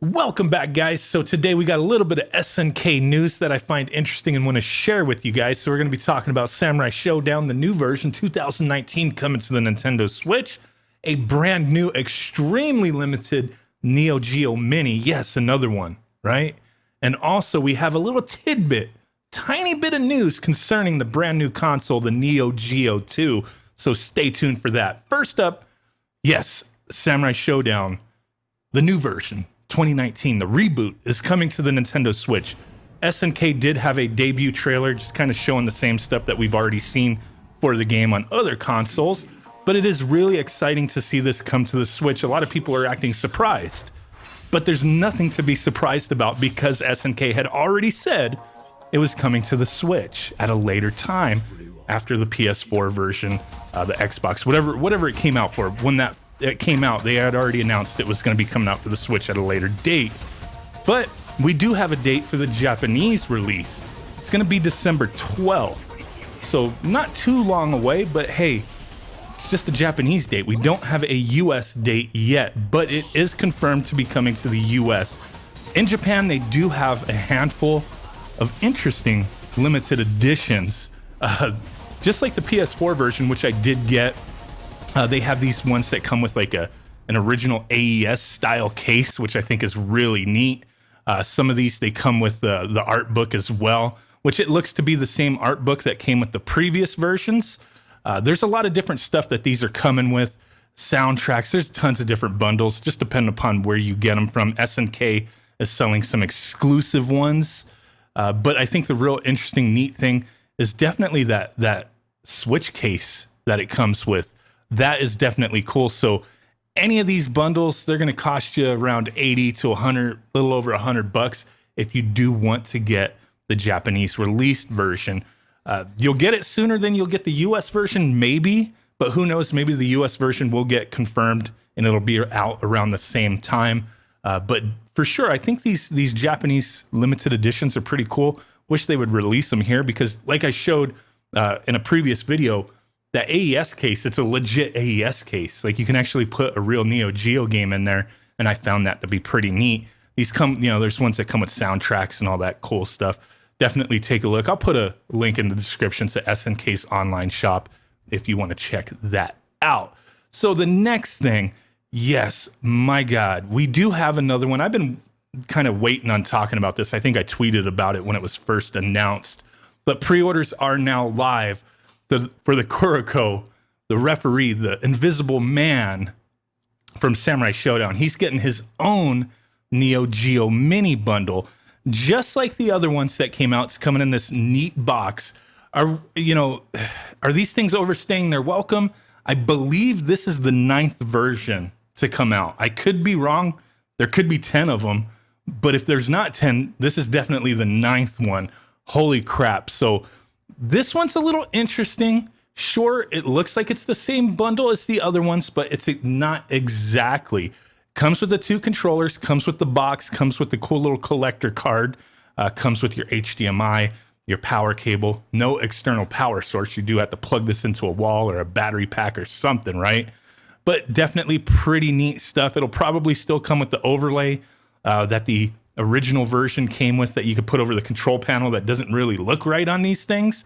Welcome back, guys. So today we got a little bit of SNK news that I find interesting and want to share with you guys. So we're going to be talking about Samurai Shodown, the new version, 2019, coming to the Nintendo Switch. A brand new, extremely limited Neo Geo Mini. Yes, another one, right? And also we have a little tidbit, tiny bit of news concerning the brand new console, the Neo Geo 2. So stay tuned for that. First up, yes, Samurai Shodown, the new version. 2019, the reboot is coming to the Nintendo Switch. SNK did have a debut trailer just kind of showing the same stuff that we've already seen for the game on other consoles, but it is really exciting to see this come to the Switch. A lot of people are acting surprised, but there's nothing to be surprised about because SNK had already said it was coming to the Switch at a later time after the PS4 version, the Xbox, whatever it came out for. When it came out, they had already announced it was going to be coming out for the Switch at a later date. But we do have a date for the Japanese release. It's going to be December 12th. So not too long away, but hey, it's just the Japanese date. We don't have a US date yet, but it is confirmed to be coming to the US. In Japan, they do have a handful of interesting limited editions. Just like the PS4 version, which I did get. They have these ones that come with like an original AES style case, which I think is really neat. Some of these, they come with the art book as well, which it looks to be the same art book that came with the previous versions. There's a lot of different stuff that these are coming with. Soundtracks, there's tons of different bundles, just depending upon where you get them from. SNK is selling some exclusive ones. But I think the real interesting, neat thing is definitely that Switch case that it comes with. That is definitely cool. So any of these bundles, they're going to cost you around 80 to 100, a little over $100 if you do want to get the Japanese released version. You'll get it sooner than you'll get the US version, maybe, but who knows? Maybe the US version will get confirmed and it'll be out around the same time. But for sure, I think these Japanese limited editions are pretty cool. Wish they would release them here because, like I showed in a previous video, that AES case, it's a legit AES case. Like you can actually put a real Neo Geo game in there, and I found that to be pretty neat. These come, there's ones that come with soundtracks and all that cool stuff. Definitely take a look. I'll put a link in the description to SNK's online shop if you want to check that out. So the next thing, yes, my God, we do have another one. I've been kind of waiting on talking about this. I think I tweeted about it when it was first announced, but pre-orders are now live. For the Kuroko, the referee, the invisible man from Samurai Shodown. He's getting his own Neo Geo mini bundle, just like the other ones that came out. It's coming in this neat box. Are these things overstaying their welcome? I believe this is the 9th version to come out. I could be wrong. There could be 10 of them, but if there's not 10, this is definitely the 9th one. Holy crap. So this one's a little interesting. Sure, it looks like it's the same bundle as the other ones, but it's not exactly. Comes with the 2 controllers, comes with the box, comes with the cool little collector card, comes with your HDMI, your power cable, no external power source. You do have to plug this into a wall or a battery pack or something, right? But definitely pretty neat stuff. It'll probably still come with the overlay that the original version came with that you could put over the control panel that doesn't really look right on these things.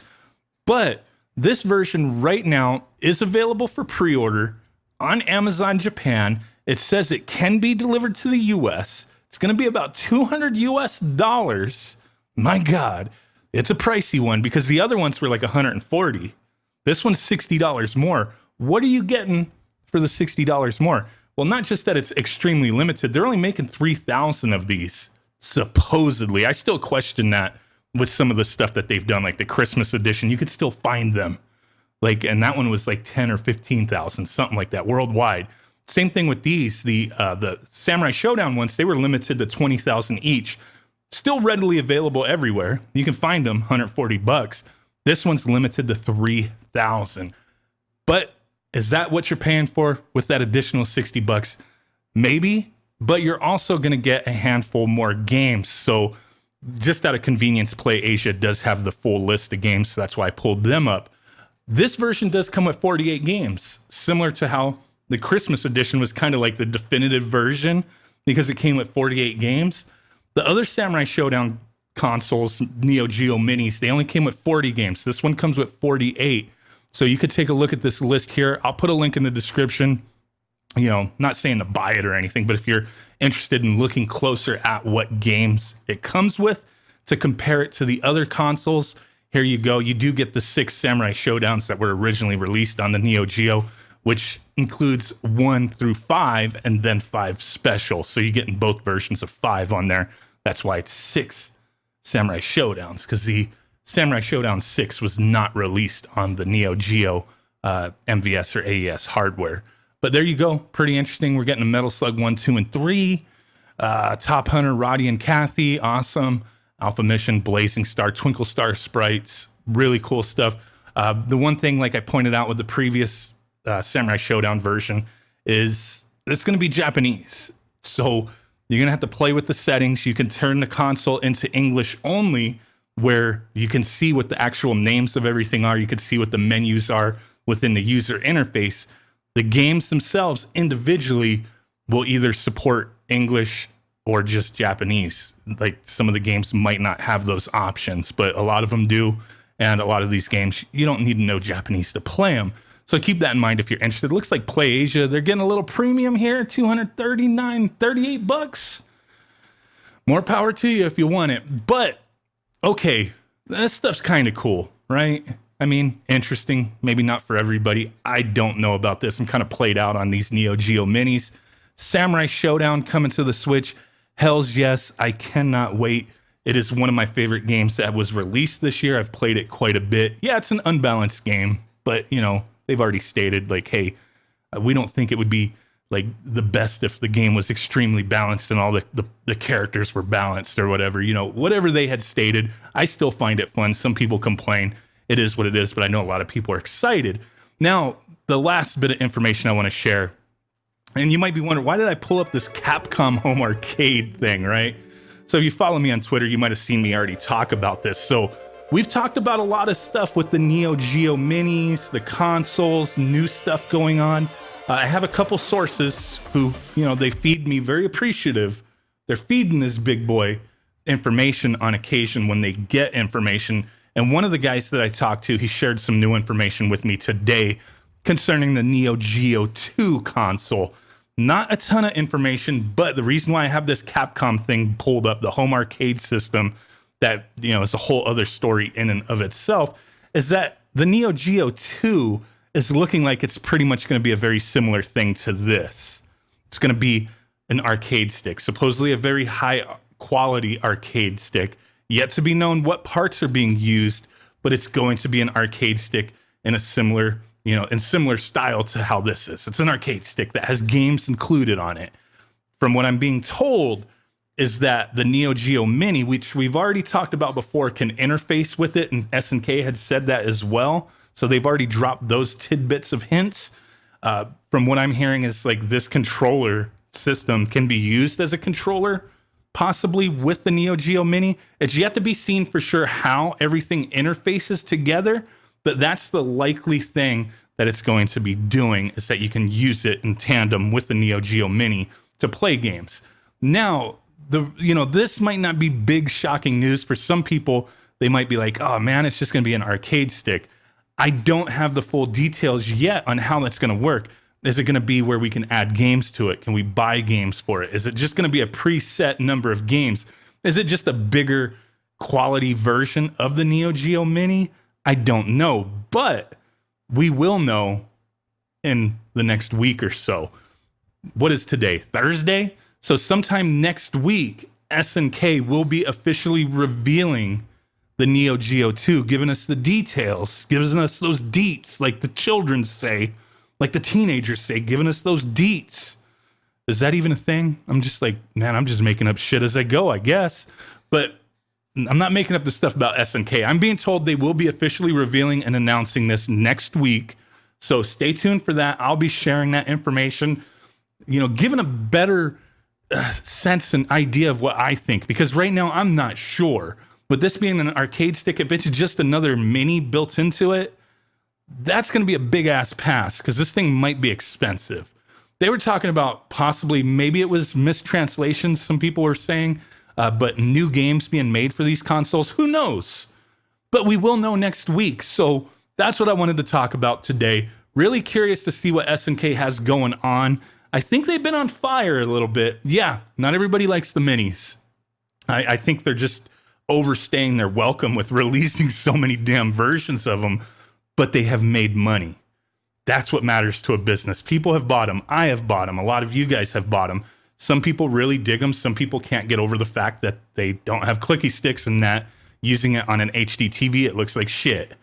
But this version right now is available for pre-order on Amazon Japan. It says it can be delivered to the US. It's going to be about $200 US. My God, it's a pricey one because the other ones were like $140. This one's $60 more. What are you getting for the $60 more? Well, not just that it's extremely limited. They're only making 3,000 of these. Supposedly. I still question that with some of the stuff that they've done, like the Christmas edition. You could still find them, and that one was like 10 or 15,000, something like that, worldwide. Same thing with these. The Samurai Shodown ones, they were limited to 20,000 each. Still readily available everywhere. You can find them, $140. This one's limited to 3,000. But is that what you're paying for with that additional $60? Maybe. But you're also going to get a handful more games. So just out of convenience, Play Asia does have the full list of games. So that's why I pulled them up. This version does come with 48 games, similar to how the Christmas edition was kind of like the definitive version. because it came with 48 games. The other Samurai Shodown consoles, Neo Geo Minis, they only came with 40 games. This one comes with 48. So you could take a look at this list here. I'll put a link in the description. You know, not saying to buy it or anything, but if you're interested in looking closer at what games it comes with to compare it to the other consoles, here you go. You do get the 6 Samurai Showdowns that were originally released on the Neo Geo, which includes 1 through 5 and then 5 special. So you're getting both versions of 5 on there. That's why it's 6 Samurai Showdowns, because the Samurai Showdown 6 was not released on the Neo Geo MVS or AES hardware. But there you go. Pretty interesting. We're getting a Metal Slug 1, 2, and 3. Top Hunter, Roddy and Kathy. Awesome. Alpha Mission, Blazing Star, Twinkle Star sprites. Really cool stuff. The one thing, like I pointed out with the previous Samurai Shodown version, is it's going to be Japanese. So you're going to have to play with the settings. You can turn the console into English only, where you can see what the actual names of everything are. You can see what the menus are within the user interface. The games themselves individually will either support English or just Japanese. Like some of the games might not have those options, but a lot of them do. And a lot of these games, you don't need to know Japanese to play them. So keep that in mind if you're interested. It looks like PlayAsia, they're getting a little premium here, $238. More power to you if you want it. But, okay, this stuff's kind of cool, right? I mean, interesting, maybe not for everybody. I don't know about this. I'm kind of played out on these Neo Geo Minis. Samurai Shodown coming to the Switch. Hells yes, I cannot wait. It is one of my favorite games that was released this year. I've played it quite a bit. Yeah, it's an unbalanced game, but, you know, they've already stated, like, hey, we don't think it would be, like, the best if the game was extremely balanced and all the characters were balanced or whatever. You know, whatever they had stated, I still find it fun. Some people complain. It is what it is, but I know a lot of people are excited. Now, the last bit of information I want to share, and you might be wondering, why did I pull up this Capcom Home Arcade thing, right? So if you follow me on Twitter, you might have seen me already talk about this. So we've talked about a lot of stuff with the Neo Geo Minis, the consoles, new stuff going on. I have a couple sources who, you know, they feed me, very appreciative. They're feeding this big boy information on occasion when they get information. And one of the guys that I talked to, he shared some new information with me today concerning the Neo Geo 2 console. Not a ton of information, but the reason why I have this Capcom thing pulled up, the home arcade system, that, you know, is a whole other story in and of itself, is that the Neo Geo 2 is looking like it's pretty much going to be a very similar thing to this. It's going to be an arcade stick, supposedly a very high quality arcade stick. Yet to be known what parts are being used, but it's going to be an arcade stick in a similar, you know, in similar style to how this is. It's an arcade stick that has games included on it. From what I'm being told is that the Neo Geo Mini, which we've already talked about before, can interface with it, and SNK had said that as well. So they've already dropped those tidbits of hints. From what I'm hearing is like this controller system can be used as a controller, possibly with the Neo Geo Mini. It's yet to be seen for sure how everything interfaces together, but that's the likely thing that it's going to be doing, is that you can use it in tandem with the Neo Geo Mini to play games. Now, this might not be big shocking news for some people. They might be like, oh man, it's just going to be an arcade stick. I don't have the full details yet on how that's going to work. Is it going to be where we can add games to it? Can we buy games for it? Is it just going to be a preset number of games? Is it just a bigger quality version of the Neo Geo Mini? I don't know, but we will know in the next week or so. What is today? Thursday? So sometime next week, SNK will be officially revealing the Neo Geo 2, giving us the details, giving us those deets, like the children say, like the teenagers say, giving us those deets. Is that even a thing? I'm just like, man, I'm just making up shit as I go, I guess. But I'm not making up the stuff about SNK. I'm being told they will be officially revealing and announcing this next week. So stay tuned for that. I'll be sharing that information, you know, giving a better sense and idea of what I think. Because right now, I'm not sure. With this being an arcade stick, if it's just another mini built into it, that's going to be a big ass pass, because this thing might be expensive. They were talking about possibly, maybe it was mistranslations, some people were saying, but new games being made for these consoles. Who knows? But we will know next week. So that's what I wanted to talk about today. Really curious to see what SNK has going on. I think they've been on fire a little bit. Yeah, not everybody likes the minis. I think they're just overstaying their welcome with releasing so many damn versions of them, but they have made money. That's what matters to a business. People have bought them. I have bought them. A lot of you guys have bought them. Some people really dig them. Some people can't get over the fact that they don't have clicky sticks and that using it on an HD TV, it looks like shit.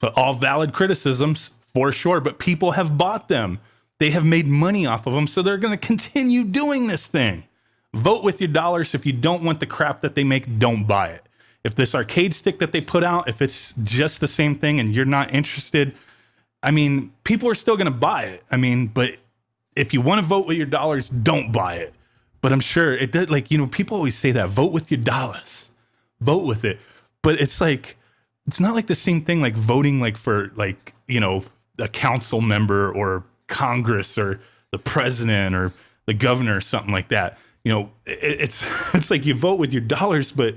But all valid criticisms for sure, but people have bought them. They have made money off of them, so they're going to continue doing this thing. Vote with your dollars. If you don't want the crap that they make, don't buy it. If this arcade stick that they put out, if it's just the same thing and you're not interested, I mean, people are still going to buy it. I mean, but if you want to vote with your dollars, don't buy it. But I'm sure it does. Like, you know, people always say that, vote with your dollars, vote with it. But it's like, it's not like the same thing, like voting like for like, you know, a council member or Congress or the president or the governor or something like that. You know, it's like you vote with your dollars, but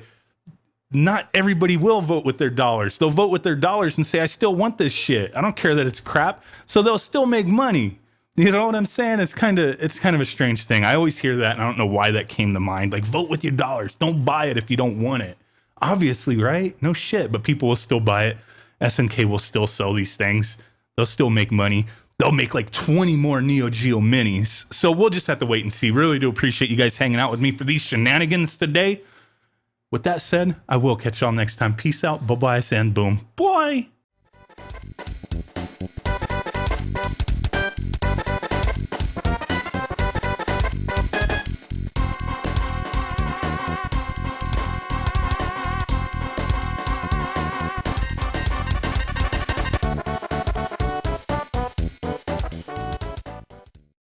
not everybody will vote with their dollars. They'll vote with their dollars and say, I still want this shit. I don't care that it's crap. So they'll still make money. You know what I'm saying? It's kind of a strange thing. I always hear that, and I don't know why that came to mind. Like, vote with your dollars. Don't buy it if you don't want it. Obviously, right? No shit. But people will still buy it. SNK will still sell these things. They'll still make money. They'll make like 20 more Neo Geo minis. So we'll just have to wait and see. Really do appreciate you guys hanging out with me for these shenanigans today. With that said, I will catch y'all next time. Peace out. Bye-bye, and boom. Bye.